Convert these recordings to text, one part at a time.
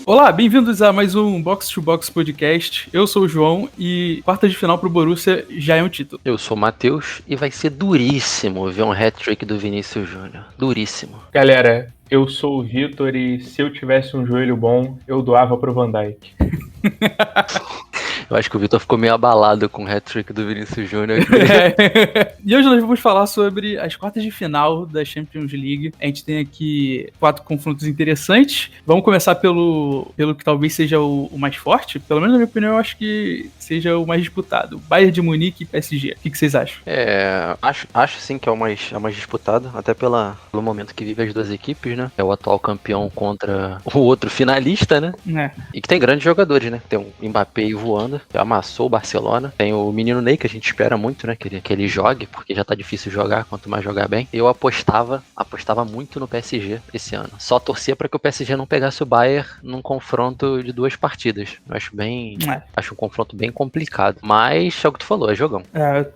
Olá, bem-vindos a mais um Box to Box Podcast. Eu sou o João e quarta de final pro Borussia já é um título. Eu sou o Matheus e vai ser duríssimo ver um hat-trick do Vinícius Júnior. Duríssimo. Galera, eu sou o Vitor e se eu tivesse um joelho bom, eu doava pro Van Dijk. Eu acho que o Vitor ficou meio abalado com o hat-trick do Vinícius Júnior. E hoje nós vamos falar sobre as quartas de final da Champions League. A gente tem aqui 4 confrontos interessantes. Vamos começar pelo que talvez seja o mais forte. Pelo menos na minha opinião, eu acho que seja o mais disputado. Bayern de Munique e PSG. O que vocês acham? Acho sim que é o mais disputado, até pelo momento que vive as duas equipes, né? É o atual campeão contra o outro finalista, né? E que tem grandes jogadores, né? Tem o Mbappé voando, que amassou o Barcelona. Tem o menino Ney, que a gente espera muito, né? Que ele jogue, porque já tá difícil jogar, quanto mais jogar bem. Eu apostava muito no PSG esse ano. Só torcia pra que o PSG não pegasse o Bayern num confronto de 2 partidas. Eu acho um confronto bem complicado. Mas é o que tu falou, é jogão.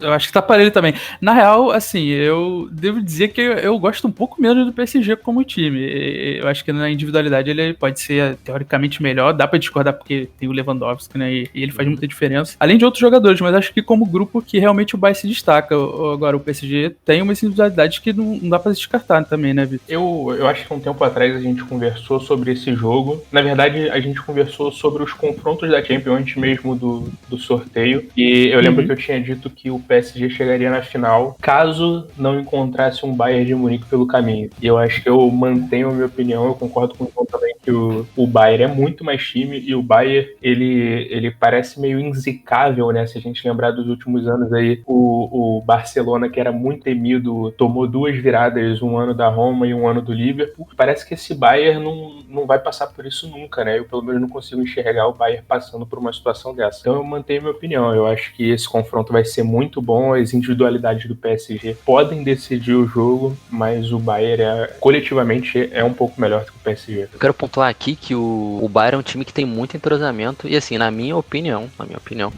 Eu acho que tá para ele também. Na real, assim, eu devo dizer que eu gosto um pouco menos do PSG como time. Eu acho que na individualidade ele pode ser teoricamente melhor. Dá pra discordar porque tem o Lewandowski, né? E ele faz muita diferença. Além de outros jogadores, mas acho que como grupo que realmente o Bayern se destaca. Agora, o PSG tem uma individualidade que não dá pra descartar também, né, Vitor? Eu acho que um tempo atrás a gente conversou sobre esse jogo. Na verdade, a gente conversou sobre os confrontos da Champions antes mesmo do sorteio. E eu lembro que eu tinha dito que o PSG chegaria na final caso não encontrasse um Bayern de Munique pelo caminho. E eu acho que eu mantenho a minha opinião. Eu concordo com o João também que o Bayern é muito mais time e o Bayern, ele parece meio inzicável, né? Se a gente lembrar dos últimos anos aí, o Barcelona, que era muito temido, tomou 2 viradas, um ano da Roma e um ano do Liverpool. Parece que esse Bayern não vai passar por isso nunca, né? Eu pelo menos não consigo enxergar o Bayern passando por uma situação dessa. Então eu mantenho minha opinião. Eu acho que esse confronto vai ser muito bom. As individualidades do PSG podem decidir o jogo, mas o Bayern coletivamente é um pouco melhor do que o PSG. Eu quero pontuar aqui que o Bayern é um time que tem muito entrosamento e assim, na minha opinião,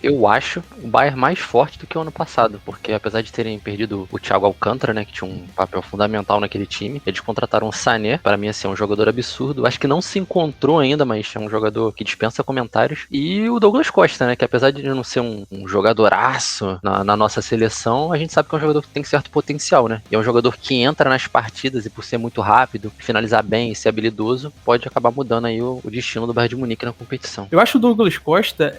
eu acho o Bayern mais forte do que o ano passado, porque apesar de terem perdido o Thiago Alcântara, né, que tinha um papel fundamental naquele time, eles contrataram o Sané, para mim assim, é um jogador absurdo, acho que não se encontrou ainda, mas é um jogador que dispensa comentários, e o Douglas Costa, né, que apesar de não ser um jogadoraço na nossa seleção, a gente sabe que é um jogador que tem certo potencial, né, e é um jogador que entra nas partidas e por ser muito rápido, finalizar bem e ser habilidoso, pode acabar mudando aí o destino do Bayern de Munique na competição. Eu acho o Douglas Costa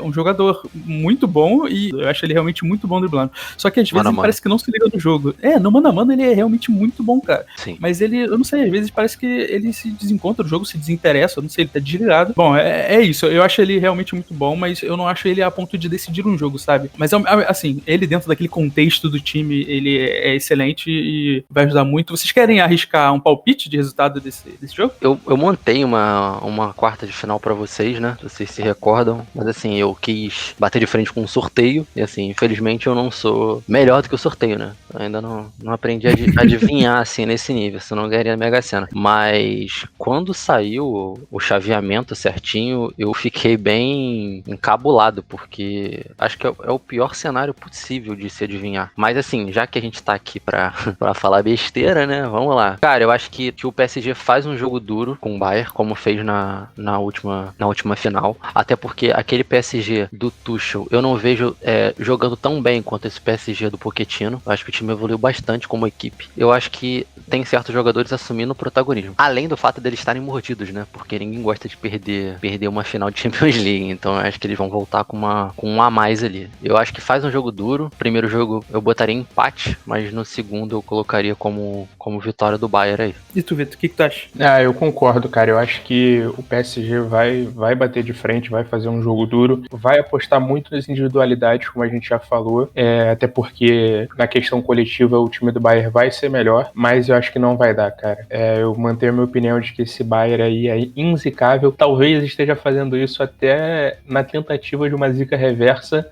um jogador muito bom e eu acho ele realmente muito bom driblando. Só que às vezes ele parece que não se liga no jogo. No mano a mano ele é realmente muito bom, cara. Sim. Mas eu não sei, às vezes parece que ele se desencontra do jogo, se desinteressa, eu não sei, ele tá desligado. Bom, é isso, eu acho ele realmente muito bom, mas eu não acho ele a ponto de decidir um jogo, sabe? Mas assim, ele dentro daquele contexto do time, ele é excelente e vai ajudar muito. Vocês querem arriscar um palpite de resultado desse jogo? Eu montei uma quarta de final pra vocês, né? Vocês se recordam, mas assim, eu quis bater de frente com um sorteio e assim, infelizmente eu não sou melhor do que o sorteio, né? Eu ainda não aprendi a adivinhar assim nesse nível, senão eu ganharia a Mega Sena. Mas quando saiu o chaveamento certinho, eu fiquei bem encabulado, porque acho que é o pior cenário possível de se adivinhar. Mas assim, já que a gente tá aqui pra falar besteira, né? Vamos lá. Cara, eu acho que o PSG faz um jogo duro com o Bayern, como fez na última final. Até porque aquele PSG do Tuchel, eu não vejo jogando tão bem quanto esse PSG do Pochettino. Eu acho que o time evoluiu bastante como equipe. Eu acho que tem certos jogadores assumindo o protagonismo. Além do fato deles estarem mordidos, né? Porque ninguém gosta de perder uma final de Champions League. Então eu acho que eles vão voltar com um a mais ali. Eu acho que faz um jogo duro. Primeiro jogo eu botaria empate, mas no segundo eu colocaria como vitória do Bayern aí. E tu, Vitor, o que tu acha? Eu concordo, cara. Eu acho que o PSG vai bater de frente, vai fazer um jogo duro, vai apostar muito nas individualidades, como a gente já falou, até porque na questão coletiva o time do Bayern vai ser melhor, mas eu acho que não vai dar, cara. Eu mantenho a minha opinião de que esse Bayern aí é inzicável, talvez esteja fazendo isso até na tentativa de uma zica reversa,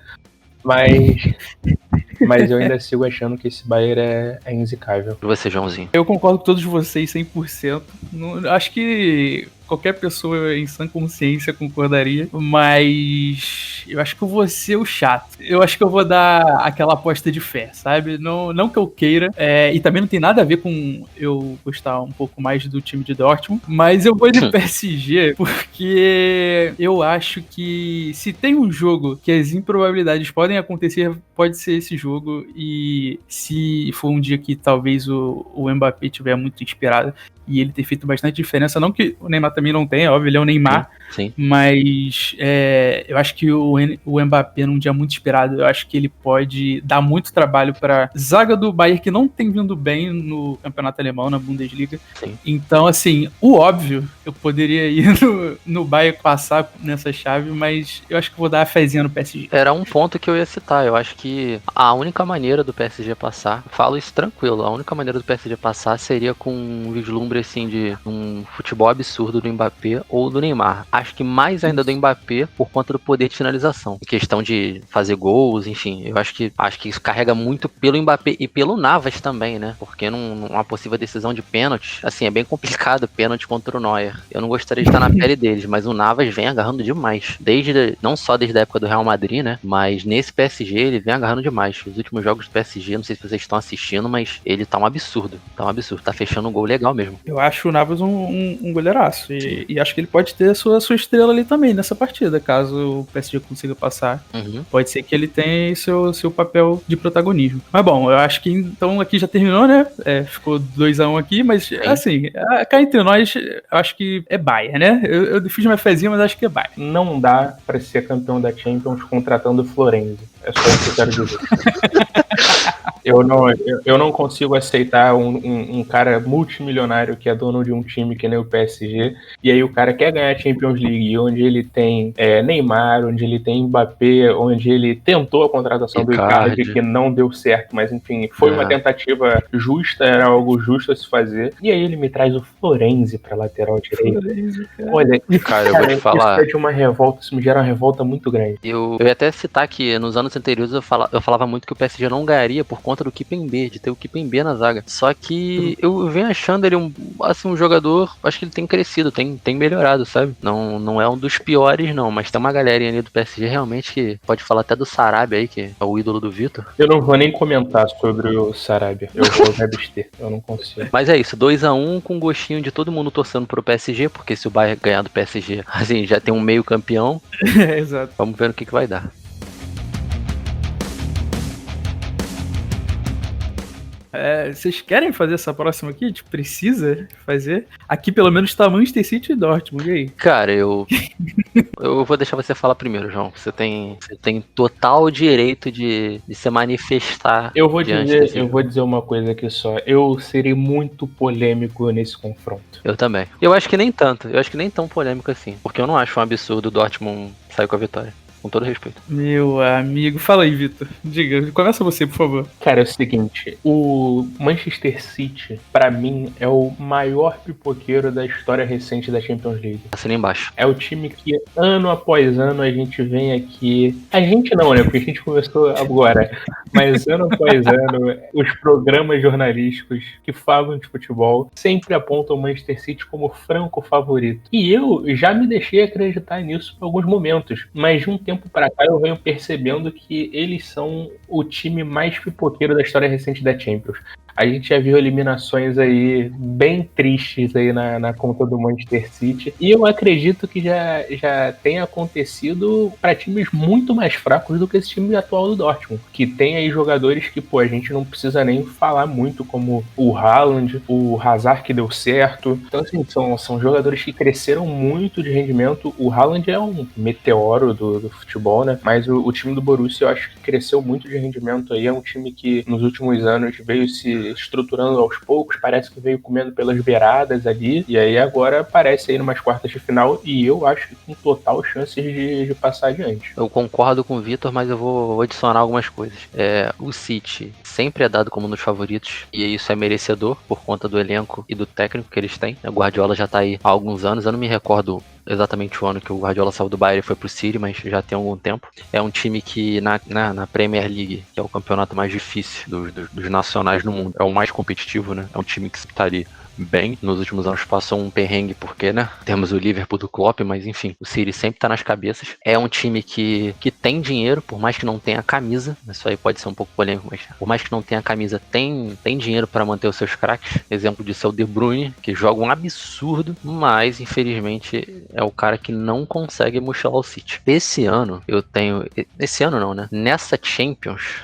mas eu ainda sigo achando que esse Bayern é inzicável. E você, Joãozinho? Eu concordo com todos vocês 100%. Acho que qualquer pessoa em sã consciência concordaria, mas eu acho que eu vou ser o chato. Eu acho que eu vou dar aquela aposta de fé, sabe? Não que eu queira, e também não tem nada a ver com eu gostar um pouco mais do time de Dortmund, mas eu vou de PSG porque eu acho que se tem um jogo que as improbabilidades podem acontecer, pode ser esse jogo, e se for um dia que talvez o Mbappé estiver muito inspirado e ele ter feito bastante diferença, não que o Neymar também não tenha, óbvio, ele é o Neymar, sim. Mas eu acho que o Mbappé num dia muito inspirado, eu acho que ele pode dar muito trabalho para zaga do Bayern, que não tem vindo bem no campeonato alemão, na Bundesliga. Sim. Então, assim, o óbvio, eu poderia ir no Bayern passar nessa chave, mas eu acho que vou dar a fezinha no PSG. Era um ponto que eu ia citar. Eu acho que a única maneira do PSG passar, falo isso tranquilo, a única maneira do PSG passar seria com um vislumbre assim de um futebol absurdo do Mbappé ou do Neymar. Acho que mais ainda do Mbappé por conta do poder de finalização. Em questão de fazer gols, enfim. Eu acho que isso carrega muito pelo Mbappé e pelo Navas também, né? Porque numa possível decisão de pênalti, assim, é bem complicado pênalti contra o Neuer. Eu não gostaria de estar na pele deles, mas o Navas vem agarrando demais. Não só desde a época do Real Madrid, né? Mas nesse PSG ele vem agarrando demais. Os últimos jogos do PSG, não sei se vocês estão assistindo, mas ele tá um absurdo. Tá fechando um gol legal mesmo. Eu acho o Navas um goleiraço. E acho que ele pode ter a sua estrela ali também nessa partida, caso o PSG consiga passar. Uhum. Pode ser que ele tenha seu papel de protagonismo. Mas bom, eu acho que então aqui já terminou, né? Ficou 2-1 aqui, mas assim, cá entre nós, eu acho que é Bayern, né? Eu fiz uma fezinha, mas acho que é Bayern. Não dá pra ser campeão da Champions contratando o Florenzi. É só isso que eu quero dizer. Eu não consigo aceitar um cara multimilionário que é dono de um time que nem o PSG, e aí o cara quer ganhar a Champions League, onde ele tem Neymar, onde ele tem Mbappé, onde ele tentou a contratação do Icardi, que não deu certo, mas enfim, foi uma tentativa justa, era algo justo a se fazer, e aí ele me traz o Florenzi pra lateral direito. Olha, cara, eu vou te falar. Isso é de uma revolta, isso me gera uma revolta muito grande. Eu ia até citar que nos anos anteriores eu falava muito que o PSG não ganharia por conta do Kimpembe, de ter o Kimpembe na zaga. Só que eu venho achando ele um jogador, acho que ele tem crescido, tem melhorado, sabe? Não é um dos piores não, mas tem uma galerinha ali do PSG realmente que pode falar até do Sarabia aí, que é o ídolo do Vitor. Eu não vou nem comentar sobre o Sarabia, eu vou me abster, eu não consigo. Mas é isso, 2-1 com gostinho de todo mundo torcendo pro PSG, porque se o Bayern ganhar do PSG, assim, já tem um meio campeão. Exato. Vamos ver o que vai dar. Vocês querem fazer essa próxima aqui? A gente precisa fazer. Aqui pelo menos tá Manchester City e Dortmund, e aí? Cara, eu vou deixar você falar primeiro, João. Você tem total direito de se manifestar. Eu vou dizer uma coisa aqui só. Eu serei muito polêmico nesse confronto. Eu também. Eu acho que nem tanto. Eu acho que nem tão polêmico assim. Porque eu não acho um absurdo o Dortmund sair com a vitória. Com todo respeito. Meu amigo, fala aí, Vitor. Diga, começa você, por favor. Cara, é o seguinte, o Manchester City, pra mim, é o maior pipoqueiro da história recente da Champions League. Assina embaixo. É o time que, ano após ano, a gente vem aqui... A gente não, né? Porque a gente começou agora. Mas ano após ano, os programas jornalísticos que falam de futebol sempre apontam o Manchester City como franco favorito. E eu já me deixei acreditar nisso em alguns momentos. Mas de um tempo pra cá eu venho percebendo que eles são o time mais pipoqueiro da história recente da Champions. A gente já viu eliminações aí bem tristes aí na conta do Manchester City. E eu acredito que já tenha acontecido para times muito mais fracos do que esse time atual do Dortmund. Que tem aí jogadores que, a gente não precisa nem falar muito, como o Haaland, o Hazard que deu certo. Então, assim, são jogadores que cresceram muito de rendimento. O Haaland é um meteoro do futebol, né? Mas o time do Borussia eu acho que cresceu muito de rendimento aí. É um time que nos últimos anos veio se estruturando aos poucos, parece que veio comendo pelas beiradas ali, e aí agora aparece aí numas quartas de final, e eu acho que com total chances de passar adiante. Eu concordo com o Vitor, mas eu vou adicionar algumas coisas. O City sempre é dado como um dos favoritos, e isso é merecedor por conta do elenco e do técnico que eles têm. O Guardiola já tá aí há alguns anos, eu não me recordo exatamente o ano que o Guardiola saiu do Bayern e foi pro City, mas já tem algum tempo. É um time que na Premier League, que é o campeonato mais difícil dos nacionais no mundo, é o mais competitivo, né? É um time que está ali bem. Nos últimos anos passou um perrengue porque, né, temos o Liverpool do Klopp, mas enfim, o City sempre tá nas cabeças. É um time que tem dinheiro, por mais que não tenha camisa. Isso aí pode ser um pouco polêmico, mas por mais que não tenha camisa, tem dinheiro para manter os seus craques. Exemplo disso é o De Bruyne, que joga um absurdo, mas infelizmente é o cara que não consegue mochilar o City. Esse ano não, né? Nessa Champions,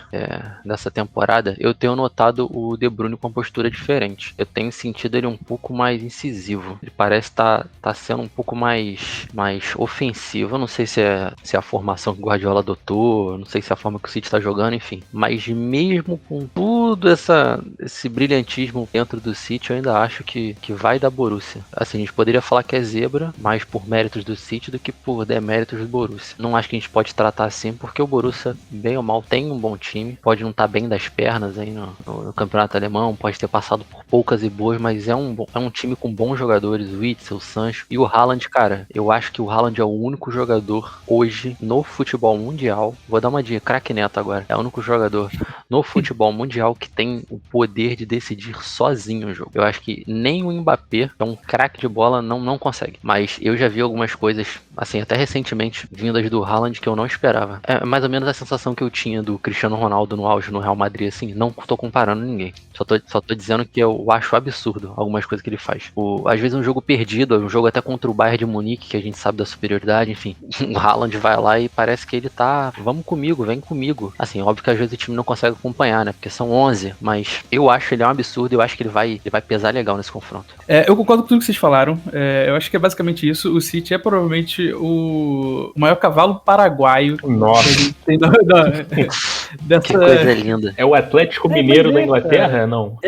dessa temporada, eu tenho notado o De Bruyne com uma postura diferente. Eu tenho sentido ele um pouco mais incisivo. Ele parece tá sendo um pouco mais ofensivo. Eu não sei se é a formação que o Guardiola adotou, não sei se é a forma que o City tá jogando, enfim. Mas mesmo com tudo esse brilhantismo dentro do City, eu ainda acho que vai da Borussia. Assim, a gente poderia falar que é zebra, mais por méritos do City do que por deméritos do Borussia. Não acho que a gente pode tratar assim, porque o Borussia, bem ou mal, tem um bom time. Pode não estar bem das pernas aí no campeonato alemão, pode ter passado por poucas e boas, mas é um time com bons jogadores, o Witzel, o Sancho e o Haaland, cara. Eu acho que o Haaland é o único jogador hoje no futebol mundial. Vou dar uma dica, craque Neto agora. É o único jogador no futebol mundial que tem o poder de decidir sozinho o jogo. Eu acho que nem o Mbappé, que é um craque de bola, não consegue. Mas eu já vi algumas coisas, assim, até recentemente, vindas do Haaland que eu não esperava. É mais ou menos a sensação que eu tinha do Cristiano Ronaldo no auge no Real Madrid, assim. Não tô comparando ninguém. Só tô dizendo que eu acho absurdo algumas coisas que ele faz. Às vezes um jogo perdido, um jogo até contra o Bayern de Munique, que a gente sabe da superioridade, enfim. O Haaland vai lá e parece que ele tá, vamos comigo, vem comigo. Assim, óbvio que às vezes o time não consegue acompanhar, né? Porque são 11, mas eu acho ele um absurdo, eu acho que ele vai pesar legal nesse confronto. Eu concordo com tudo que vocês falaram. Eu acho que é basicamente isso. O City é provavelmente o maior cavalo paraguaio. Nossa. Que coisa linda. É o Atlético Mineiro da Inglaterra? Cara. Não.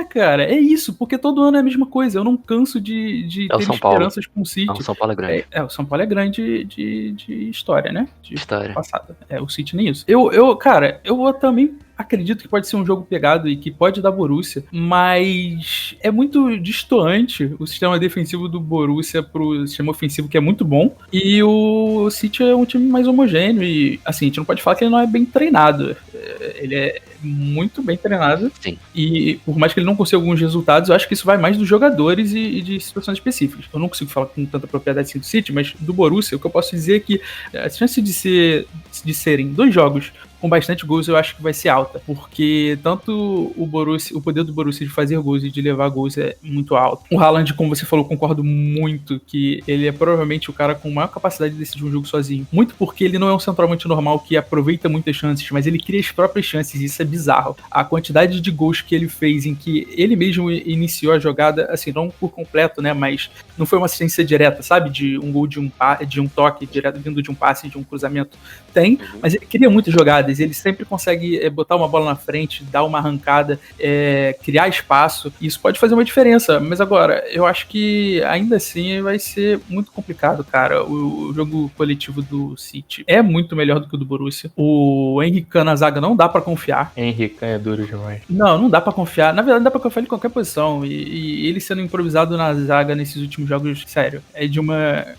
Cara, é isso, porque todo ano é a mesma coisa. Eu não canso de ter esperanças com o City. Não, o São Paulo é grande. O São Paulo é grande de história, né? De história. Passada. O City nem isso. Cara, eu também acredito que pode ser um jogo pegado e que pode dar Borussia, mas é muito distoante o sistema defensivo do Borussia pro sistema ofensivo, que é muito bom, e o City é um time mais homogêneo e, assim, a gente não pode falar que ele não é bem treinado. Ele é muito bem treinado. Sim. E por mais que ele não consiga alguns resultados, eu acho que isso vai mais dos jogadores e de situações específicas. Eu não consigo falar com tanta propriedade assim do City, mas do Borussia, o que eu posso dizer é que a chance de serem 2 jogos com bastante gols, eu acho que vai ser alta, porque tanto o poder do Borussia de fazer gols e de levar gols é muito alto. O Haaland, como você falou, concordo muito que ele é provavelmente o cara com maior capacidade de decidir um jogo sozinho, muito porque ele não é um centroavante normal que aproveita muitas chances, mas ele cria as próprias chances, e isso é bizarro. A quantidade de gols que ele fez em que ele mesmo iniciou a jogada, assim, não por completo, né, mas não foi uma assistência direta, sabe, de um gol de um toque direto vindo de um passe, de um cruzamento, mas ele cria muitas jogadas. Ele sempre consegue botar uma bola na frente, dar uma arrancada, criar espaço, e isso pode fazer uma diferença, mas agora, eu acho que ainda assim vai ser muito complicado, cara. O jogo coletivo do City é muito melhor do que o do Borussia. O Henry Khan na zaga não dá pra confiar. Henry Khan é duro demais. Não dá pra confiar. Na verdade, dá pra confiar em qualquer posição, e ele sendo improvisado na zaga nesses últimos jogos, sério,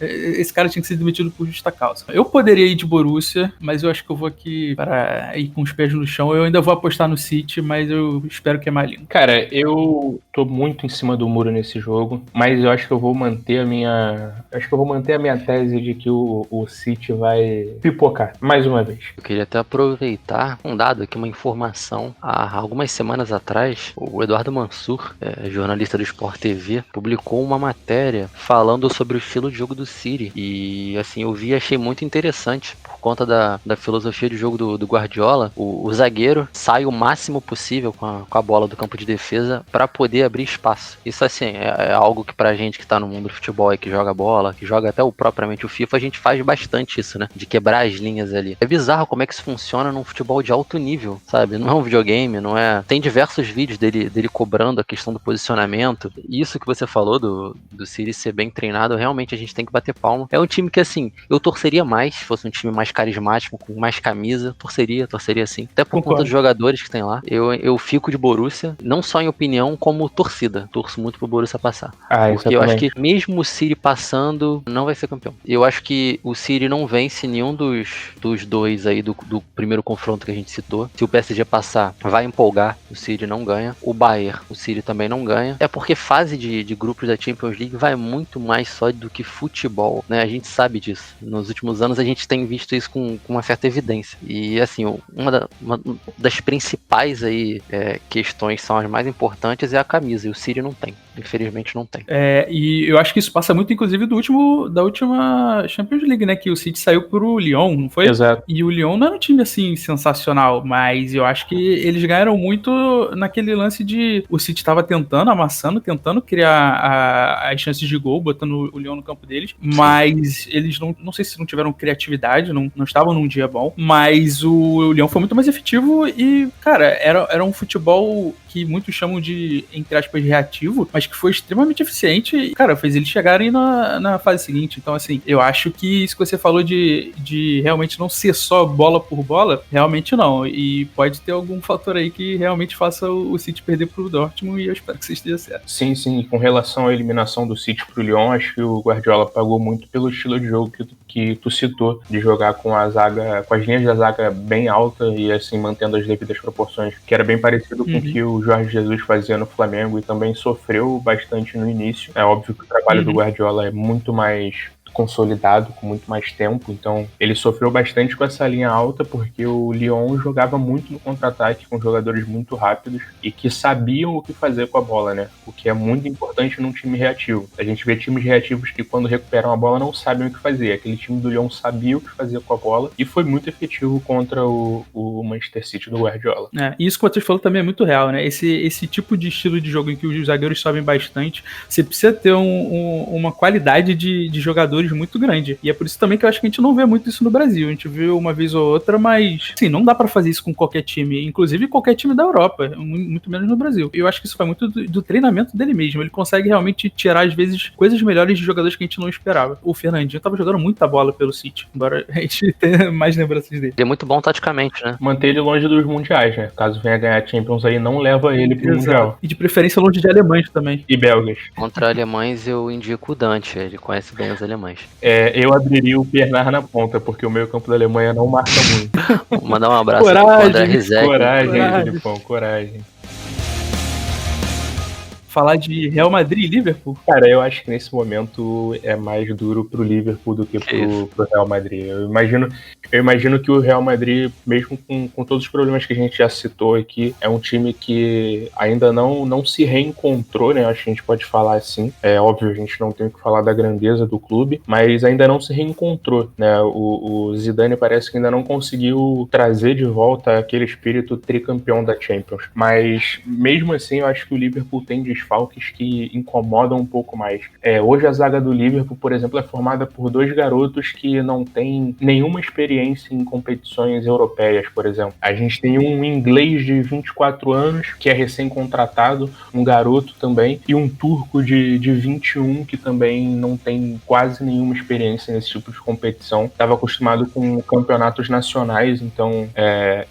esse cara tinha que ser demitido por justa causa. Eu poderia ir de Borussia, mas eu acho que eu vou aqui para ir com os pés no chão. Eu ainda vou apostar no City, mas eu espero que é maligno. Cara, eu tô muito em cima do muro nesse jogo, mas eu acho que eu vou manter a minha tese de que o City vai pipocar mais uma vez. Eu queria até aproveitar um dado aqui, uma informação. Há algumas semanas atrás, o Eduardo Mansur, jornalista do Sport TV, publicou uma matéria falando sobre o estilo de jogo do City. E assim, eu vi e achei muito interessante, por conta da filosofia de jogo do Guardiola. O zagueiro sai o máximo possível com a bola do campo de defesa para poder abrir espaço. Isso assim é algo que pra gente que tá no mundo do futebol e que joga bola, que joga até propriamente o FIFA, a gente faz bastante isso, né? De quebrar as linhas ali. É bizarro como é que isso funciona num futebol de alto nível, sabe? Não é um videogame, não é... Tem diversos vídeos dele cobrando a questão do posicionamento. Isso que você falou do City ser bem treinado, realmente a gente tem que bater palma. É um time que, assim, eu torceria mais, se fosse um time mais carismático, com mais camisa, torceria sim. Até por conta dos jogadores que tem lá. Eu fico de Borussia, não só em opinião, como torcida. Torço muito pro Borussia passar. Ah, Porque eu acho que mesmo o City passando, não vai ser campeão. Eu acho que o City não vence nenhum dos dois aí do primeiro confronto que a gente citou. Se o PSG passar, vai empolgar. O City não ganha. O Bayern, o City também não ganha. É porque fase de grupos da Champions League vai muito mais só do que futebol, né? A gente sabe disso. Nos últimos anos a gente tem visto isso com uma certa evidência. E assim, uma das principais aí questões, são as mais importantes, é a camisa. E o City não tem. Infelizmente não tem. E eu acho que isso passa muito, inclusive, da última Champions League, né? Que o City saiu pro Lyon, não foi? Exato. E o Lyon não era um time, assim, sensacional, mas eu acho que eles ganharam muito naquele lance de o City tava amassando, tentando criar as chances de gol, botando o Lyon no campo deles, mas eles não sei se não tiveram criatividade, não estavam num dia bom, mas o Lyon foi muito mais efetivo e, cara, era um futebol que muitos chamam de, entre aspas, reativo, mas que foi extremamente eficiente e, cara, fez eles chegarem na fase seguinte. Então, assim, eu acho que isso que você falou de realmente não ser só bola por bola, realmente não. E pode ter algum fator aí que realmente faça o City perder pro Dortmund e eu espero que você esteja certo. Sim, sim. E com relação à eliminação do City pro Lyon, acho que o Guardiola pagou muito pelo estilo de jogo que tu citou, de jogar com a zaga, com as linhas da zaga bem alta e assim mantendo as devidas proporções, que era bem parecido com o que o Jorge Jesus fazia no Flamengo e também sofreu bastante no início. É óbvio que o trabalho do Guardiola é muito mais consolidado, com muito mais tempo, então ele sofreu bastante com essa linha alta, porque o Lyon jogava muito no contra-ataque, com jogadores muito rápidos e que sabiam o que fazer com a bola, né? O que é muito importante num time reativo. A gente vê times reativos que quando recuperam a bola não sabem o que fazer. Aquele time do Lyon sabia o que fazer com a bola e foi muito efetivo contra o Manchester City do Guardiola. E isso que você falou também é muito real, né? Esse tipo de estilo de jogo em que os zagueiros sobem bastante, você precisa ter uma qualidade de jogadores muito grande. E é por isso também que eu acho que a gente não vê muito isso no Brasil. A gente vê uma vez ou outra, mas assim, não dá pra fazer isso com qualquer time, inclusive qualquer time da Europa, muito menos no Brasil. Eu acho que isso vai muito do treinamento dele mesmo. Ele consegue realmente tirar, às vezes, coisas melhores de jogadores que a gente não esperava. O Fernandinho tava jogando muita bola pelo City, embora a gente tenha mais lembranças dele. Ele é muito bom taticamente, né? Manter ele longe dos mundiais, né? Caso venha ganhar Champions aí, não leva ele pro Mundial. E de preferência longe de alemães também. E belgas. Contra alemães eu indico o Dante, ele conhece bem os alemães. Eu abriria o Bernard na ponta, porque o meio campo da Alemanha não marca muito. Vou mandar um abraço Coragem, pro André Rizek. Coragem, Filipão, coragem. Falar de Real Madrid e Liverpool? Cara, eu acho que nesse momento é mais duro pro Liverpool do que pro Real Madrid. Eu imagino que o Real Madrid, mesmo com todos os problemas que a gente já citou aqui, é um time que ainda não se reencontrou, né? Acho que a gente pode falar assim. É óbvio, a gente não tem que falar da grandeza do clube, mas ainda não se reencontrou, né? O Zidane parece que ainda não conseguiu trazer de volta aquele espírito tricampeão da Champions. Mas, mesmo assim, eu acho que o Liverpool tem desfalques que incomodam um pouco mais. Hoje a zaga do Liverpool, por exemplo, é formada por dois garotos que não têm nenhuma experiência em competições europeias, por exemplo. A gente tem um inglês de 24 anos, que é recém-contratado, um garoto também, e um turco de 21, que também não tem quase nenhuma experiência nesse tipo de competição. Estava acostumado com campeonatos nacionais, então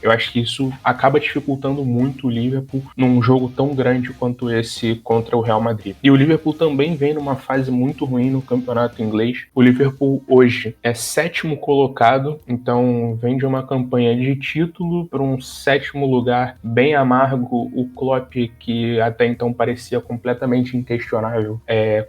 eu acho que isso acaba dificultando muito o Liverpool num jogo tão grande quanto esse contra o Real Madrid. E o Liverpool também vem numa fase muito ruim no campeonato inglês. O Liverpool hoje é 7º colocado, então vem de uma campanha de título para um 7º lugar bem amargo. O Klopp, que até então parecia completamente inquestionável,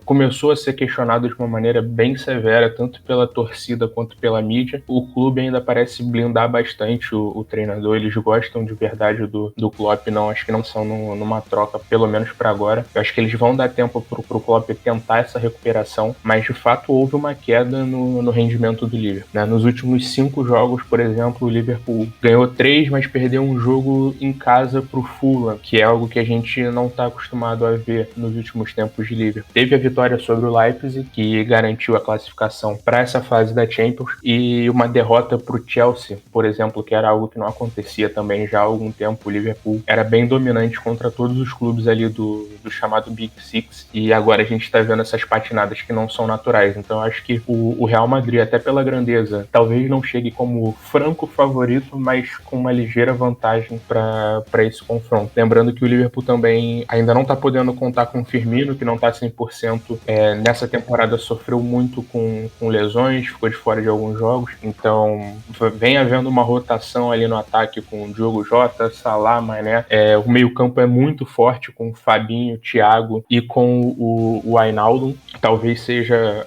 começou a ser questionado de uma maneira bem severa, tanto pela torcida quanto pela mídia. O clube ainda parece blindar bastante o treinador, eles gostam de verdade do Klopp, acho que não são numa troca, pelo menos para agora. Eu acho que eles vão dar tempo pro Klopp tentar essa recuperação, mas de fato houve uma queda no rendimento do Liverpool, né? Nos últimos 5 jogos, por exemplo, o Liverpool ganhou 3, mas perdeu um jogo em casa pro Fulham, que é algo que a gente não está acostumado a ver nos últimos tempos de Liverpool. Teve a vitória sobre o Leipzig, que garantiu a classificação para essa fase da Champions, e uma derrota pro Chelsea, por exemplo, que era algo que não acontecia também já há algum tempo. O Liverpool era bem dominante contra todos os clubes ali do chamado Big Six, e agora a gente está vendo essas patinadas que não são naturais. Então eu acho que o Real Madrid, até pela grandeza, talvez não chegue ali como franco favorito, mas com uma ligeira vantagem para esse confronto. Lembrando que o Liverpool também ainda não está podendo contar com o Firmino, que não está 100%. Nessa temporada sofreu muito com lesões, ficou de fora de alguns jogos, então vem havendo uma rotação ali no ataque com o Diogo Jota, Salah, Mané. O meio-campo é muito forte com o Fabinho, Thiago e com o Wijnaldum. Talvez seja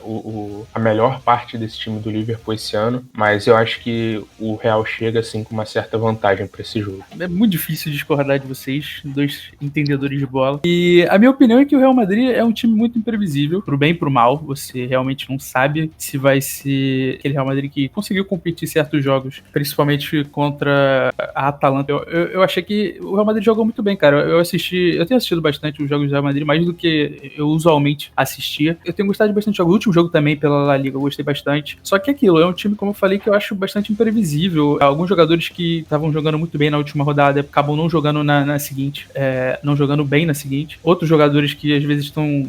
a melhor parte desse time do Liverpool esse ano, mas eu acho que o Real chega assim com uma certa vantagem para esse jogo. É muito difícil discordar de vocês, dois entendedores de bola. E a minha opinião é que o Real Madrid é um time muito imprevisível, pro bem e pro mal. Você realmente não sabe se vai ser aquele Real Madrid que conseguiu competir certos jogos, principalmente contra a Atalanta. Eu achei que o Real Madrid jogou muito bem, cara. Eu tenho assistido bastante os jogos do Real Madrid, mais do que eu usualmente assistia. Eu tenho gostado de bastante jogos. O último jogo também pela La Liga eu gostei bastante. Só que aquilo, é um time, como eu falei, que eu acho bastante imprevisível. Alguns jogadores que estavam jogando muito bem na última rodada acabam não jogando na seguinte, não jogando bem na seguinte. Outros jogadores que às vezes estão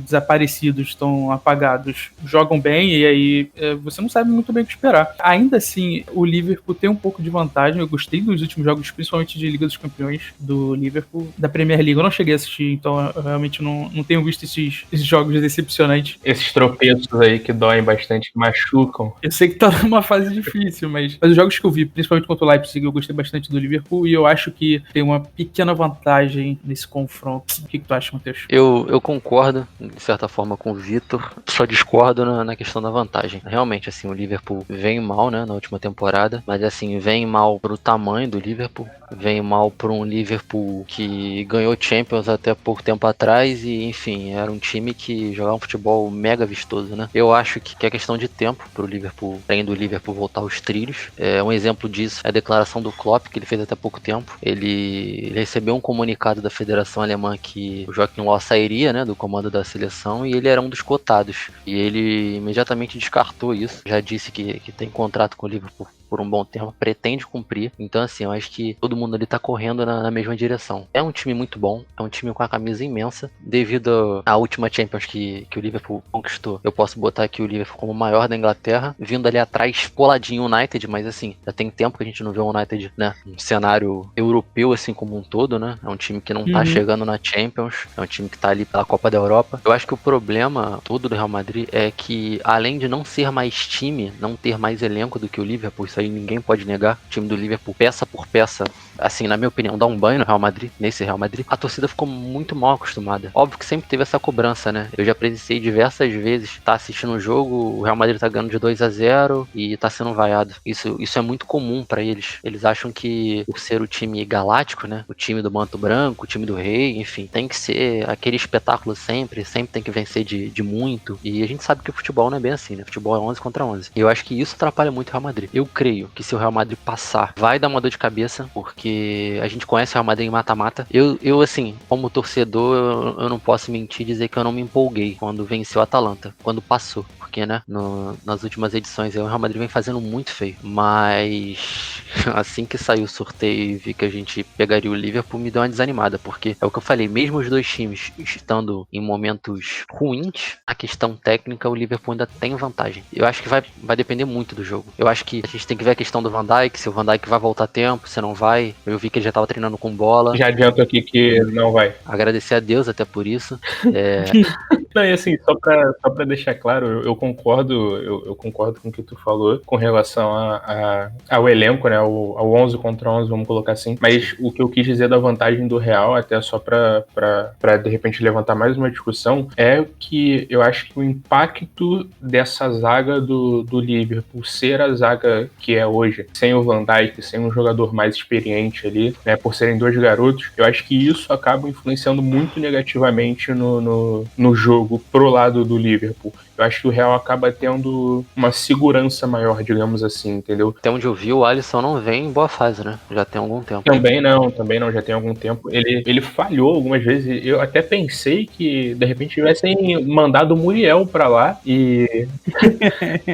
desaparecidos, estão apagados, jogam bem e aí você não sabe muito bem o que esperar. Ainda assim, o Liverpool tem um pouco de vantagem. Eu gostei dos últimos jogos, principalmente de Liga dos Campeões do Liverpool. Da Premier League eu não cheguei a assistir, então eu realmente não tenho visto esses jogos decepcionantes. Esses tropeços aí que doem bastante, que machucam. Eu sei que tá numa fase difícil, mas os jogos que eu vi, principalmente contra o Leipzig, eu gostei bastante do Liverpool e eu acho que tem uma pequena vantagem nesse confronto. O que tu acha, Matheus? Eu concordo, de certa forma, com o Vitor, só discordo na questão da vantagem. Realmente, assim, o Liverpool vem mal, né, na última temporada, mas, assim, vem mal pro tamanho do Liverpool, vem mal para um Liverpool que ganhou Champions até pouco tempo atrás e, enfim, era um time que jogava um futebol mega vistoso, né? Eu acho que é questão de tempo pro Liverpool, do Liverpool voltar aos trilhos. Um exemplo disso é a declaração do Klopp, que ele fez até pouco tempo. Ele recebeu um comunicado da Federação Alemã que o Joachim Löw sairia, né, do comando da seleção e ele era um dos cotados. E ele imediatamente descartou isso. Já disse que tem contrato com o Liverpool por um bom tempo, pretende cumprir. Então, assim, eu acho que todo mundo ali tá correndo na mesma direção. É um time muito bom, é um time com a camisa imensa. Devido à última Champions que o Liverpool conquistou, eu posso botar aqui o Liverpool como o maior da Inglaterra, vindo ali atrás, coladinho o United, mas assim, já tem tempo que a gente não vê o United, né, um cenário europeu, assim, como um todo, né? É um time que não tá chegando na Champions, é um time que tá ali pela Copa da Europa. Eu acho que o problema todo do Real Madrid é que, além de não ser mais time, não ter mais elenco do que o Liverpool, isso aí ninguém pode negar. O time do Liverpool, peça por peça, assim, na minha opinião, dá um banho no Real Madrid, nesse Real Madrid. A torcida ficou muito mal acostumada. Óbvio que sempre teve essa cobrança, né? Eu já presenciei diversas vezes, tá assistindo o jogo, o Real Madrid tá ganhando de 2-0 e tá sendo vaiado. Isso é muito comum pra eles. Eles acham que, por ser o time galáctico, né? O time do manto branco, o time do rei, enfim, tem que ser aquele espetáculo sempre tem que vencer de muito. E a gente sabe que o futebol não é bem assim, né? O futebol é 11 contra 11. E eu acho que isso atrapalha muito o Real Madrid. Eu creio que se o Real Madrid passar, vai dar uma dor de cabeça, porque a gente conhece o Real Madrid em mata-mata. Eu assim, como torcedor, eu não posso mentir e dizer que eu não me empolguei quando venceu a Atalanta, quando passou. Porque, né, nas últimas edições o Real Madrid vem fazendo muito feio. Mas assim que saiu o sorteio e vi que a gente pegaria o Liverpool, me deu uma desanimada, porque é o que eu falei, mesmo os dois times estando em momentos ruins, a questão técnica, o Liverpool ainda tem vantagem. Eu acho que vai depender muito do jogo. Eu acho que a gente tem que ver a questão do Van Dijk, se o Van Dijk vai voltar a tempo, se não vai. Eu vi que ele já tava treinando com bola. Já adianto aqui que não vai. Agradecer a Deus até por isso. Não, e assim, só pra deixar claro, eu concordo com o que tu falou com relação ao elenco, né, ao 11 contra 11, vamos colocar assim, mas o que eu quis dizer da vantagem do Real, até só pra de repente levantar mais uma discussão, é que eu acho que o impacto dessa zaga do Liverpool ser a zaga que é hoje, sem o Van Dijk, sem um jogador mais experiente ali, né, por serem dois garotos, eu acho que isso acaba influenciando muito negativamente no jogo pro lado do Liverpool. Eu acho que o Real acaba tendo uma segurança maior, digamos assim, entendeu? Até onde eu vi, o Alisson não vem em boa fase, né? Já tem algum tempo. Também não, já tem algum tempo. Ele falhou algumas vezes. Eu até pensei que, de repente, tivessem mandado o Muriel pra lá e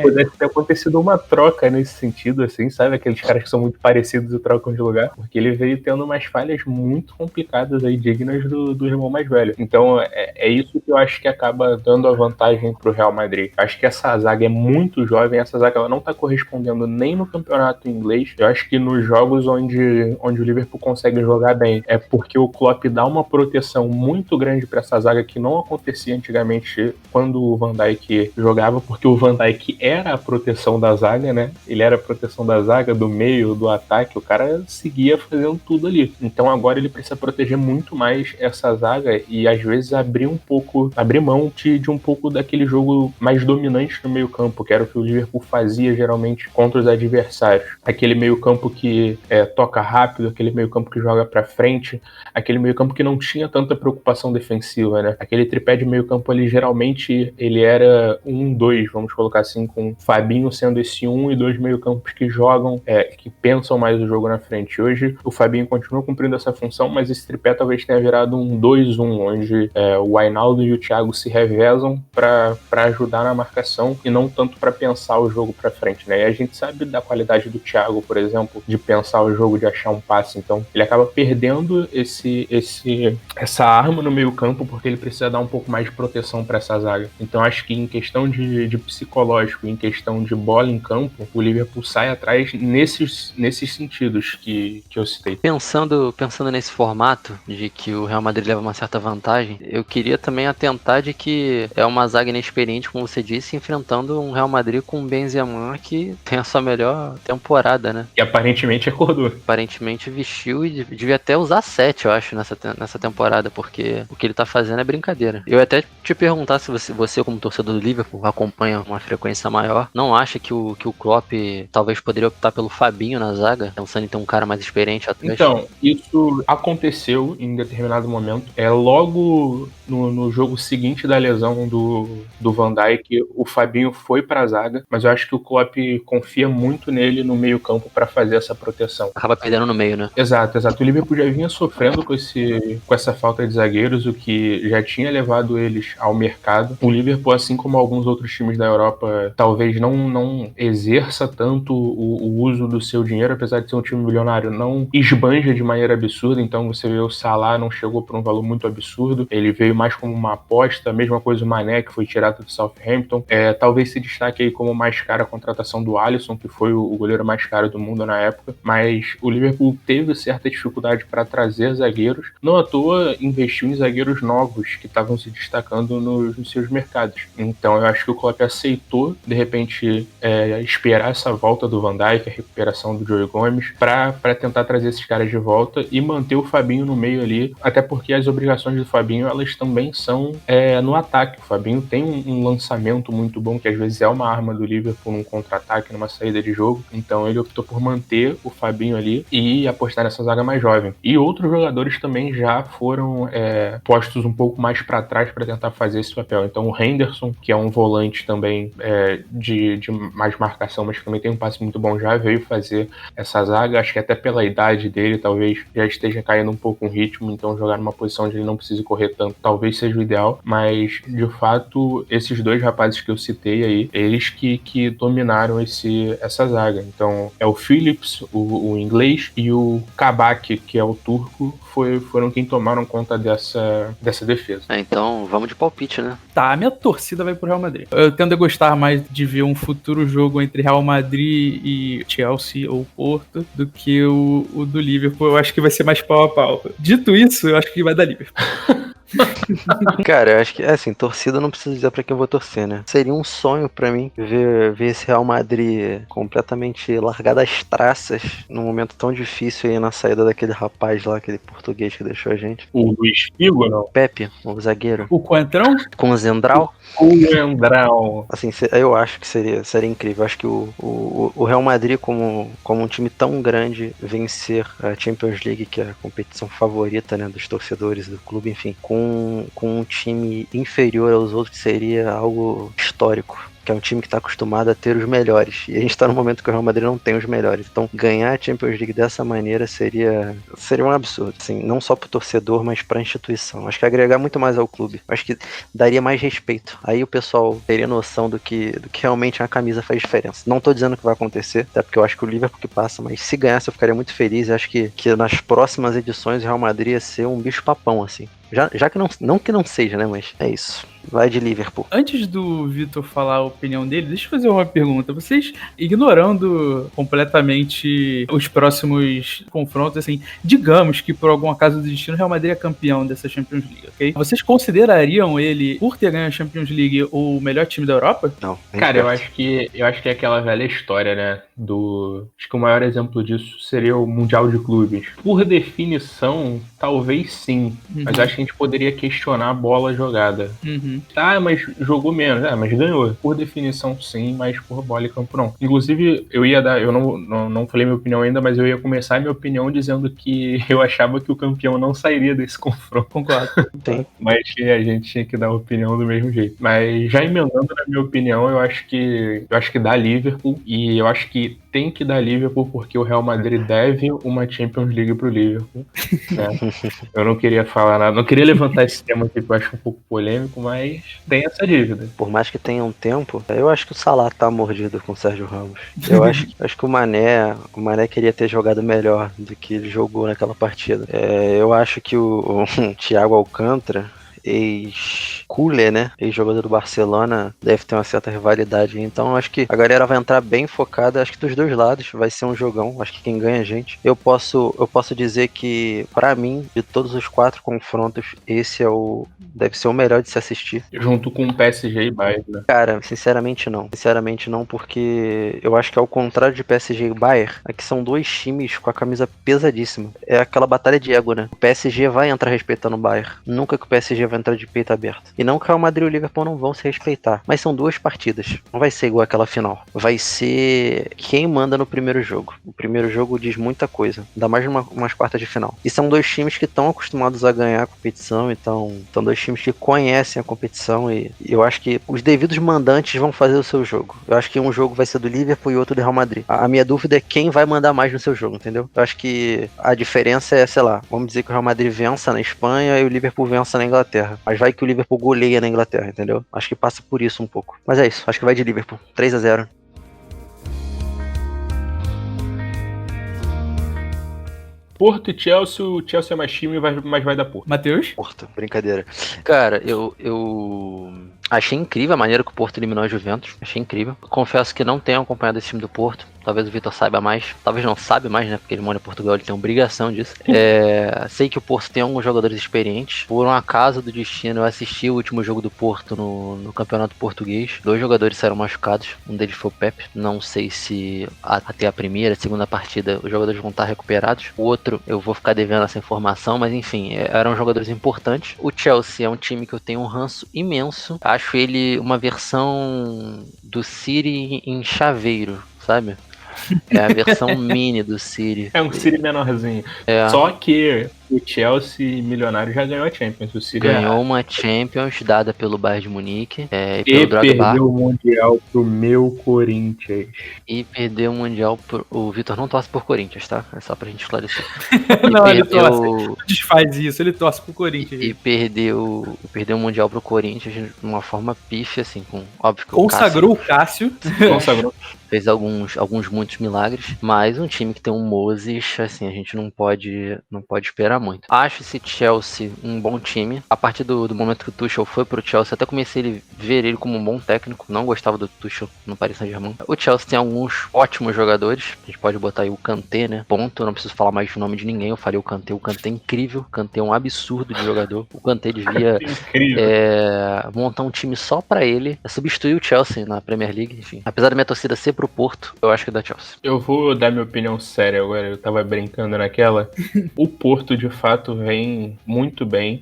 pudesse ter acontecido uma troca nesse sentido, assim, sabe? Aqueles caras que são muito parecidos e trocam de lugar. Porque ele veio tendo umas falhas muito complicadas aí, dignas do irmão mais velho. Então, é isso que eu acho que acaba dando a vantagem pro Real Madrid. Acho que essa zaga é muito jovem, essa zaga ela não tá correspondendo nem no campeonato inglês. Eu acho que nos jogos onde o Liverpool consegue jogar bem é porque o Klopp dá uma proteção muito grande para essa zaga que não acontecia antigamente quando o Van Dijk jogava, porque o Van Dijk era a proteção da zaga, né? Ele era a proteção da zaga, do meio, do ataque, o cara seguia fazendo tudo ali. Então agora ele precisa proteger muito mais essa zaga e às vezes abrir mão de um pouco daquele jogo mais dominante no meio campo, que era o que o Liverpool fazia geralmente contra os adversários. Aquele meio campo que toca rápido, aquele meio campo que joga pra frente, aquele meio campo que não tinha tanta preocupação defensiva, né? Aquele tripé de meio campo ali, geralmente, ele era 1-2, vamos colocar assim, com o Fabinho sendo esse 1 e 2 meio campos que jogam, que pensam mais o jogo na frente. Hoje, o Fabinho continua cumprindo essa função, mas esse tripé talvez tenha virado um 2-1, onde o Wijnaldum e o Thiago se revezam para ajudar na marcação e não tanto para pensar o jogo para frente, né? E a gente sabe da qualidade do Thiago, por exemplo, de pensar o jogo, de achar um passe. Então, ele acaba perdendo essa arma no meio campo porque ele precisa dar um pouco mais de proteção para essa zaga. Então, acho que em questão de psicológico, em questão de bola em campo, o Liverpool sai atrás nesses sentidos que eu citei. Pensando nesse formato de que o Real Madrid leva uma certa vantagem, eu queria também atentar de que é uma zaga inexperiente, como você disse, enfrentando um Real Madrid com um Benzema que tem a sua melhor temporada, né? E aparentemente acordou. Aparentemente vestiu e devia até usar 7, eu acho, nessa temporada, porque o que ele tá fazendo é brincadeira. Eu até te perguntar se você como torcedor do Liverpool, acompanha uma frequência maior, não acha que o Klopp talvez poderia optar pelo Fabinho na zaga, pensando em ter um cara mais experiente atrás? Então, isso aconteceu em determinado momento. Logo no jogo seguinte da lesão do Van Dijk, o Fabinho foi pra zaga, mas eu acho que o Klopp confia muito nele no meio campo para fazer essa proteção. Acaba perdendo no meio, né? Exato. O Liverpool já vinha sofrendo com essa falta de zagueiros, o que já tinha levado eles ao mercado. O Liverpool, assim como alguns outros times da Europa, talvez não exerça tanto o uso do seu dinheiro, apesar de ser um time milionário, não esbanja de maneira absurda. Então você vê o Salah não chegou por um valor muito absurdo, ele veio mais como uma aposta, a mesma coisa o Mané, que foi tirado do Southampton. Talvez se destaque aí como mais cara a contratação do Alisson, que foi o goleiro mais caro do mundo na época, mas o Liverpool teve certa dificuldade para trazer zagueiros, não à toa investiu em zagueiros novos que estavam se destacando nos seus mercados. Então eu acho que o Klopp aceitou, de repente, esperar essa volta do Van Dijk, a recuperação do Joe Gomes, para tentar trazer esses caras de volta e manter o Fabinho no meio ali, até porque as obrigações do Fabinho, elas também são no ataque. O Fabinho tem um lançamento muito bom, que às vezes é uma arma do Liverpool num contra-ataque, numa saída de jogo. Então ele optou por manter o Fabinho ali e apostar nessa zaga mais jovem. E outros jogadores também já foram postos um pouco mais para trás para tentar fazer esse papel. Então o Henderson, que é um volante também de mais marcação, mas que também tem um passe muito bom, já veio fazer essa zaga. Acho que até pela idade dele, talvez já esteja caindo um pouco o ritmo, então jogar numa posição onde ele não precise correr tanto, talvez seja o ideal. Mas, de fato, esses dois rapazes que eu citei aí, eles que dominaram essa zaga. Então, é o Phillips, o inglês, e o Kabak, que é o turco, foram quem tomaram conta dessa defesa. Então, vamos de palpite, né? Tá, a minha torcida vai pro Real Madrid. Eu tendo a gostar mais de ver um futuro jogo entre Real Madrid e Chelsea ou Porto do que o do Liverpool. Eu acho que vai ser mais pau a pau. Dito isso, eu acho que vai dar Liverpool. Cara, eu acho que, assim, torcida não precisa dizer pra quem eu vou torcer, né? Seria um sonho pra mim ver esse Real Madrid completamente largado às traças num momento tão difícil aí na saída daquele rapaz lá, aquele português que deixou a gente. O Luiz Figo, não? Pepe, o zagueiro. O Coentrão? Com o Zendral. O Endral. Assim, eu acho que seria incrível. Eu acho que o Real Madrid, como um time tão grande, vencer a Champions League, que é a competição favorita, né, dos torcedores do clube, enfim, com um time inferior aos outros, seria algo histórico. Que é um time que está acostumado a ter os melhores. E a gente está no momento que o Real Madrid não tem os melhores. Então, ganhar a Champions League dessa maneira seria um absurdo. Assim, não só para o torcedor, mas para a instituição. Acho que agregar muito mais ao clube. Acho que daria mais respeito. Aí o pessoal teria noção do que realmente a camisa faz diferença. Não estou dizendo que vai acontecer, até porque eu acho que o Liverpool que passa, mas se ganhasse eu ficaria muito feliz. Eu acho que nas próximas edições o Real Madrid ia ser um bicho papão, assim. Já que não que não seja, né? Mas é isso. Vai de Liverpool. Antes do Vitor falar a opinião dele, deixa eu fazer uma pergunta. Vocês, ignorando completamente os próximos confrontos, assim, digamos que por algum acaso do destino o Real Madrid é campeão dessa Champions League, ok? Vocês considerariam ele, por ter ganho a Champions League, o melhor time da Europa? Não. Cara, eu acho que é aquela velha história, né? Acho que o maior exemplo disso seria o Mundial de Clubes. Por definição, talvez sim. Mas acho que a gente poderia questionar a bola jogada. Ah, mas jogou menos. Mas ganhou. Por definição, sim, mas por bola e campo não. Inclusive, eu não falei minha opinião ainda, mas eu ia começar a minha opinião dizendo que eu achava que o campeão não sairia desse confronto. Concordo. Sim. Mas a gente tinha que dar a opinião do mesmo jeito. Mas já emendando na minha opinião, eu acho que dá Liverpool. E eu acho que tem que dar Liverpool porque o Real Madrid deve uma Champions League pro Liverpool. Né? Eu não queria falar nada, não queria levantar esse tema aqui que eu acho um pouco polêmico, mas tem essa dívida. Por mais que tenha um tempo, eu acho que o Salah tá mordido com o Sérgio Ramos. Eu acho que o Mané queria ter jogado melhor do que ele jogou naquela partida. Eu acho que o Thiago Alcântara, ex-Cule, né? Ex-jogador do Barcelona, deve ter uma certa rivalidade. Então acho que a galera vai entrar bem focada. Acho que dos dois lados vai ser um jogão. Acho que quem ganha é a gente. Eu posso dizer que, pra mim, de todos os 4 confrontos, esse deve ser o melhor de se assistir. Junto com o PSG e Bayern, né? Cara, sinceramente não. Sinceramente não, porque eu acho que ao contrário de PSG e Bayern, aqui são 2 times com a camisa pesadíssima. É aquela batalha de ego, né? O PSG vai entrar respeitando o Bayern. Nunca que o PSG vai entrar de peito aberto. E não que o Real Madrid e o Liverpool não vão se respeitar. Mas são 2 partidas. Não vai ser igual aquela final. Vai ser quem manda no primeiro jogo. O primeiro jogo diz muita coisa. Ainda mais umas quartas de final. E são 2 times que estão acostumados a ganhar a competição. Então, são 2 times que conhecem a competição. E eu acho que os devidos mandantes vão fazer o seu jogo. Eu acho que um jogo vai ser do Liverpool e outro do Real Madrid. A minha dúvida é quem vai mandar mais no seu jogo, entendeu? Eu acho que a diferença é, sei lá, vamos dizer que o Real Madrid vença na Espanha e o Liverpool vença na Inglaterra. Mas vai que o Liverpool goleia na Inglaterra, entendeu? Acho que passa por isso um pouco. Mas é isso, acho que vai de Liverpool. 3-0. Porto e Chelsea, o Chelsea é mais time, mas vai dar Porto. Matheus? Porto, brincadeira. Cara, eu achei incrível a maneira que o Porto eliminou a Juventus. Achei incrível. Confesso que não tenho acompanhado esse time do Porto. Talvez o Vitor saiba mais. Talvez não saiba mais, né? Porque ele mora em Portugal, ele tem obrigação disso. Sei que o Porto tem alguns jogadores experientes. Por um acaso do destino, eu assisti o último jogo do Porto no Campeonato Português. 2 jogadores saíram machucados. Um deles foi o Pepe. Não sei se até a primeira, segunda partida, os jogadores vão estar recuperados. O outro, eu vou ficar devendo essa informação, mas enfim, eram jogadores importantes. O Chelsea é um time que eu tenho um ranço imenso. Acho ele uma versão do City em chaveiro, sabe? É a versão mini do City. É um City menorzinho. Só que o Chelsea milionário já ganhou a Champions. O City ganhou uma Champions dada pelo Bayern de Munique e pelo Drogba. Perdeu o Mundial pro meu Corinthians. E perdeu o Mundial o Vitor não torce por Corinthians, tá? É só pra gente esclarecer. Não, ele torce. Não desfaz isso, ele torce pro Corinthians. E perdeu o Mundial pro Corinthians de uma forma pífia, assim, com óbvio que consagrou o Cássio. Consagrou. Fez muitos milagres, mas um time que tem um Moses, assim, a gente não pode esperar muito. Acho esse Chelsea um bom time. A partir do momento que o Tuchel foi pro Chelsea, até comecei a ver ele como um bom técnico. Não gostava do Tuchel no Paris Saint-Germain. O Chelsea tem alguns ótimos jogadores. A gente pode botar aí o Kanté, né? Ponto. Eu não preciso falar mais o nome de ninguém. Eu falei o Kanté. O Kanté é incrível. O Kanté é um absurdo de jogador. O Kanté devia montar um time só pra ele. Substituir o Chelsea na Premier League. Enfim, apesar da minha torcida ser pro Porto, eu acho que é da Chelsea. Eu vou dar minha opinião séria agora. Eu tava brincando naquela. O Porto, de fato, vem muito bem.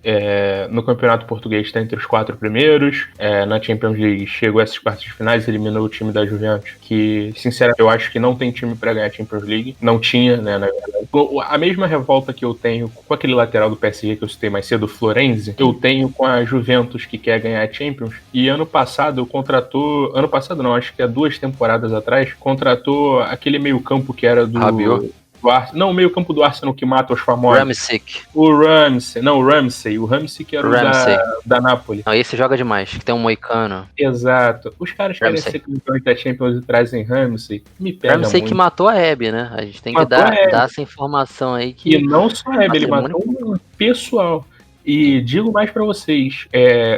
No Campeonato Português está entre os 4 primeiros. Na Champions League chegou a essas quartas de finais, eliminou o time da Juventus, que, sinceramente, eu acho que não tem time para ganhar a Champions League. Não tinha, né, na verdade. A mesma revolta que eu tenho com aquele lateral do PSG que eu citei mais cedo, o Florenzi, eu tenho com a Juventus, que quer ganhar a Champions. E ano passado contratou... Ano passado não, acho que há 2 temporadas atrás, contratou aquele meio-campo que era do... Rabiot? Não, o meio-campo do Arsenal que mata os famosos. O Ramsey que era o da Napoli. Não, esse joga demais, que tem um moicano. Exato. Os caras querem ser campeões da Champions e trazem Ramsey. Me pega Ramsey muito. Que matou a Hebe, né? A gente tem que dar essa informação aí. Que e não só a Hebe, ele matou um pessoal. E digo mais pra vocês,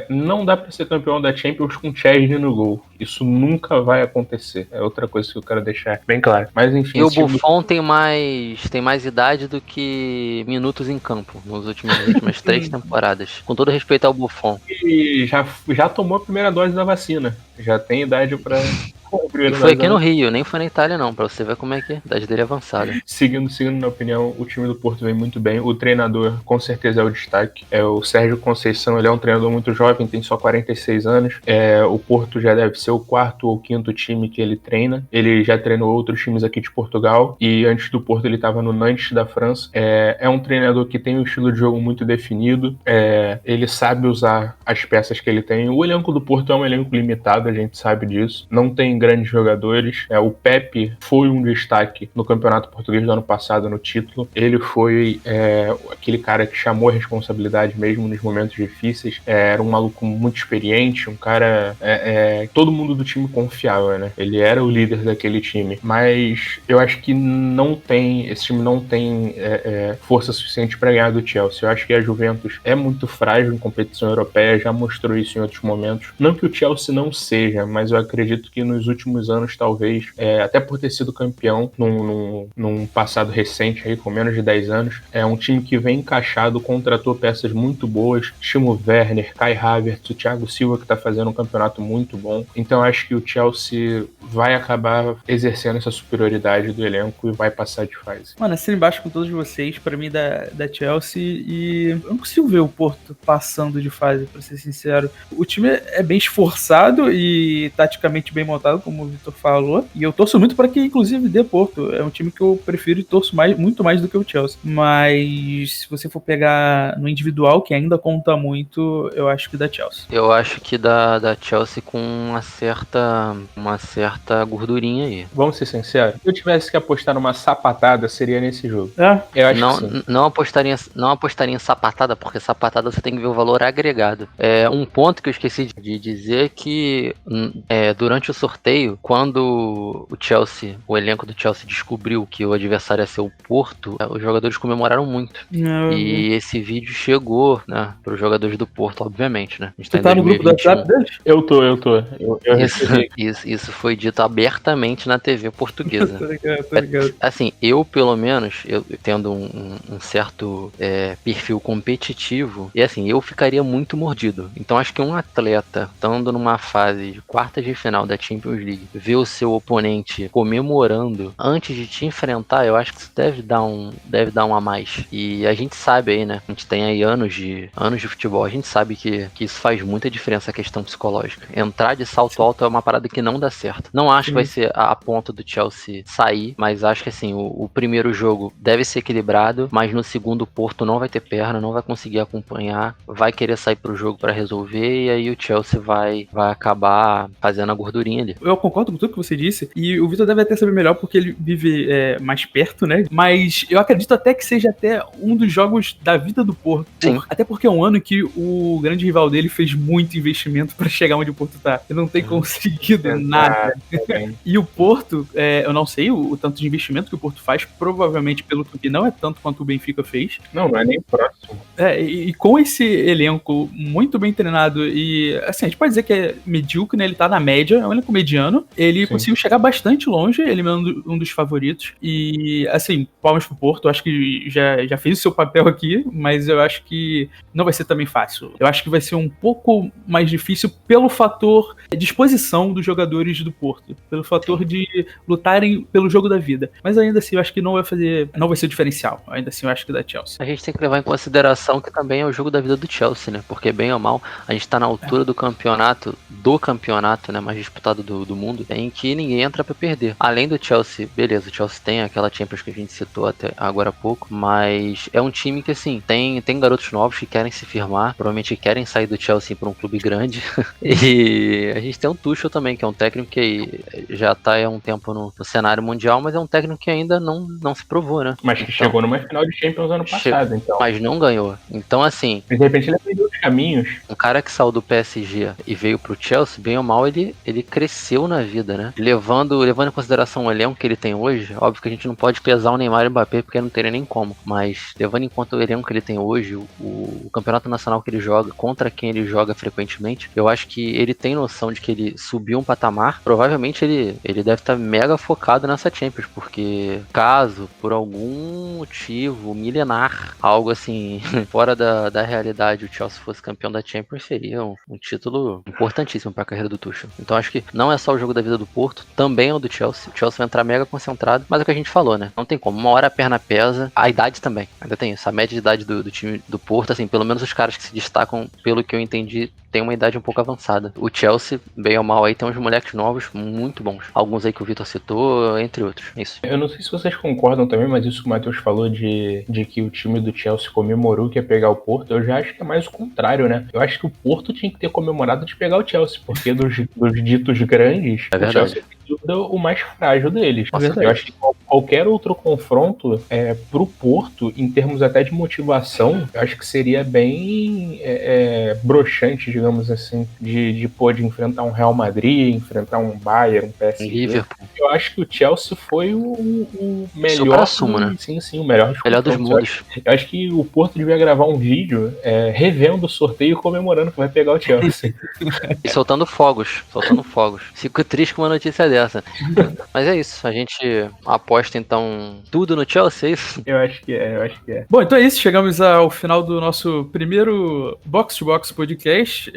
não dá pra ser campeão da Champions com Chesney no gol. Isso nunca vai acontecer. É outra coisa que eu quero deixar bem claro. Mas enfim. E o Buffon tem mais idade do que minutos em campo nas últimas 3 temporadas. Com todo respeito ao Buffon. E já tomou a primeira dose da vacina. Já tem idade pra. E foi aqui no Rio, nem foi na Itália não, pra você ver como é que a idade dele é avançada. Seguindo minha opinião, o time do Porto vem muito bem. O treinador, com certeza, é o destaque. O Sérgio Conceição, ele é um treinador muito jovem, tem só 46 anos. O Porto já deve ser o 4º ou 5º time que ele treina. Ele já treinou outros times aqui de Portugal. E antes do Porto, ele estava no Nantes da França. É um treinador que tem um estilo de jogo muito definido. Ele sabe usar as peças que ele tem. O elenco do Porto é um elenco limitado, a gente sabe disso. Não tem grandes jogadores. O Pepe foi um destaque no Campeonato Português do ano passado no título. Ele foi aquele cara que chamou a responsabilidade mesmo nos momentos difíceis. Era um maluco muito experiente, um cara todo mundo do time confiava, né? Ele era o líder daquele time. Mas eu acho que esse time não tem força suficiente para ganhar do Chelsea. Eu acho que a Juventus é muito frágil em competição europeia, já mostrou isso em outros momentos. Não que o Chelsea não seja, mas eu acredito que nos últimos anos, talvez, até por ter sido campeão num passado recente, aí, com menos de 10 anos, é um time que vem encaixado, contratou peças muito boas, Timo Werner, Kai Havertz, o Thiago Silva, que está fazendo um campeonato muito bom. Então acho que o Chelsea vai acabar exercendo essa superioridade do elenco e vai passar de fase. Mano, assino embaixo com todos vocês, pra mim, da Chelsea, e eu não consigo ver o Porto passando de fase, pra ser sincero. O time é bem esforçado e taticamente bem montado, como o Vitor falou, e eu torço muito para que, inclusive, dê Porto. É um time que eu prefiro e torço muito mais do que o Chelsea. Mas se você for pegar no individual, que ainda conta muito, eu acho que da Chelsea. Eu acho que da Chelsea com uma certa gordurinha aí. Vamos ser sinceros, se eu tivesse que apostar numa sapatada, seria nesse jogo. Eu acho que sim. Não apostaria em sapatada, porque sapatada você tem que ver o valor agregado. Um ponto que eu esqueci de dizer que durante o sorteio, quando o elenco do Chelsea descobriu que o adversário ia ser o Porto, os jogadores comemoraram muito. E esse vídeo chegou, né, para os jogadores do Porto, obviamente, né? A gente tá no grupo do WhatsApp deles? Eu tô. Eu isso foi dito abertamente na TV portuguesa. Tô ligado. Assim, pelo menos, tendo um certo perfil competitivo, e assim, eu ficaria muito mordido. Então acho que um atleta, estando numa fase de quartas de final da Champions League, ver o seu oponente comemorando antes de te enfrentar, eu acho que isso deve dar um a mais. E a gente sabe aí, né? A gente tem aí anos de futebol, a gente sabe que isso faz muita diferença, a questão psicológica. Entrar de salto alto é uma parada que não dá certo. Não acho que vai ser a ponta do Chelsea sair, mas acho que assim, o primeiro jogo deve ser equilibrado, mas no segundo o Porto não vai ter perna, não vai conseguir acompanhar, vai querer sair pro jogo para resolver, e aí o Chelsea vai acabar fazendo a gordurinha ali. Eu concordo com tudo que você disse, e o Vitor deve até saber melhor porque ele vive mais perto, né? Mas eu acredito até que seja até um dos jogos da vida do Porto. Sim. Até porque é um ano que o grande rival dele fez muito investimento para chegar onde o Porto tá. Ele não tem conseguido nada. E o Porto, eu não sei o tanto de investimento que o Porto faz, provavelmente pelo que não é tanto quanto o Benfica fez. Não é nem próximo. E com esse elenco muito bem treinado e, assim, a gente pode dizer que é medíocre, né? Ele tá na média, é um elenco mediano. Ele conseguiu chegar bastante longe, ele é um dos favoritos. E, assim, palmas pro Porto, eu acho que já fez o seu papel aqui, mas eu acho que não vai ser também fácil. Eu acho que vai ser um pouco mais difícil pelo fator disposição dos jogadores do Porto, pelo fator de lutarem pelo jogo da vida. Mas ainda assim, eu acho que não vai ser o diferencial. Ainda assim, eu acho que da Chelsea. A gente tem que levar em consideração que também é o jogo da vida do Chelsea, né? Porque bem ou mal, a gente tá na altura do campeonato, né, mais disputado do mundo, em que ninguém entra pra perder. Além do Chelsea, beleza, o Chelsea tem aquela Champions que a gente citou até agora há pouco, mas é um time que, assim, tem garotos novos que querem se firmar, provavelmente querem sair do Chelsea pra um clube grande. E a gente tem um Tuchel também, que é um técnico que que já tá há um tempo no cenário mundial, mas é um técnico que ainda não se provou, né? Mas que chegou numa final de Champions ano passado, então. Mas não ganhou. Então, assim, De repente ele aprendeu os caminhos. um cara que saiu do PSG e veio pro Chelsea, bem ou mal, ele cresceu na vida, né? Levando em consideração o elenco que ele tem hoje, óbvio que a gente não pode pesar o Neymar e o Mbappé porque não teria nem como, mas levando em conta o elenco que ele tem hoje, o campeonato nacional que ele joga, contra quem ele joga frequentemente, eu acho que ele tem noção de que ele subiu um patamar. Provavelmente ele deve estar mega focado nessa Champions, porque caso, por algum motivo milenar, algo assim, fora da realidade, o Chelsea fosse campeão da Champions, seria um título importantíssimo para a carreira do Tuchel. Então acho que não é só o jogo da vida do Porto, também é o do Chelsea. O Chelsea vai entrar mega concentrado, mas é o que a gente falou, né? Não tem como. Uma hora a perna pesa, a idade também. Ainda tem isso. A média de idade do time do Porto, assim, pelo menos os caras que se destacam, pelo que eu entendi, tem uma idade um pouco avançada. O Chelsea, bem ou mal aí, tem uns moleques novos muito bons. Alguns aí que o Vitor citou, entre outros. Isso. Eu não sei se vocês concordam também, mas isso que o Matheus falou de que o time do Chelsea comemorou que ia pegar o Porto, eu já acho que é mais o contrário, né? Eu acho que o Porto tinha que ter comemorado de pegar o Chelsea, porque dos ditos grandes, É o verdade. Chelsea é sem dúvida o mais frágil deles. Nossa, Eu acho que qualquer outro confronto pro Porto, em termos até de motivação, eu acho que seria bem broxante, digamos assim, de enfrentar um Real Madrid, enfrentar um Bayern, um PSG. Liverpool. Eu acho que o Chelsea foi o melhor. Supra-sumo, né? Sim, o melhor dos Melhor dos confrontos. mundos. Eu acho que o Porto devia gravar um vídeo revendo o sorteio e comemorando que vai pegar o Chelsea. E soltando fogos. Fico triste com uma notícia dessa. Mas é isso. A gente aposta, então, tudo no Chelsea, é isso? Eu acho que é. Bom, então é isso. Chegamos ao final do nosso primeiro Box to Box podcast.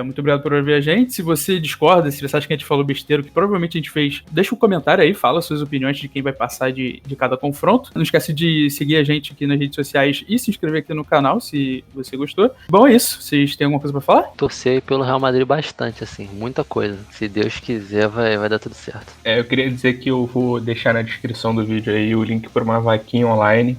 Muito obrigado por ouvir a gente. Se você discorda, se você acha que a gente falou besteira, que provavelmente a gente fez, deixa um comentário aí, fala suas opiniões de quem vai passar de cada confronto. Não esquece de seguir a gente aqui nas redes sociais e se inscrever aqui no canal, se você gostou. Bom, é isso. Vocês têm alguma coisa pra falar? Torcer pelo Real Madrid bastante, assim. Muita coisa. Se Deus quiser, vai dar tudo certo. Eu queria dizer que eu vou deixar na descrição do vídeo aí o link para uma vaquinha online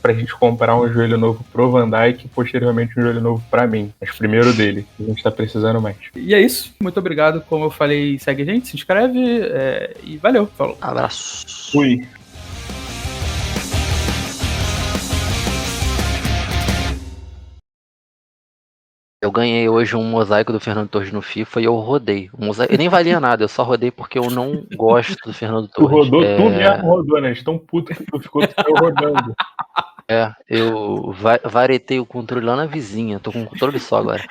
pra gente comprar um joelho novo pro Van Dijk e posteriormente um joelho novo pra mim. Mas primeiro dele, que a gente tá precisando mais. E é isso. Muito obrigado. Como eu falei, segue a gente, se inscreve e valeu. Falou. Abraço. Fui. Eu ganhei hoje um mosaico do Fernando Torres no FIFA e eu rodei. O mosaico, ele nem valia nada, eu só rodei porque eu não gosto do Fernando Tu Torres. rodou, tu mesmo rodou, né? De tão puto que tu ficou rodando. Eu varetei o controle lá na vizinha, tô com um controle só agora.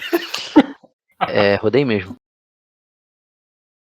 Rodei mesmo.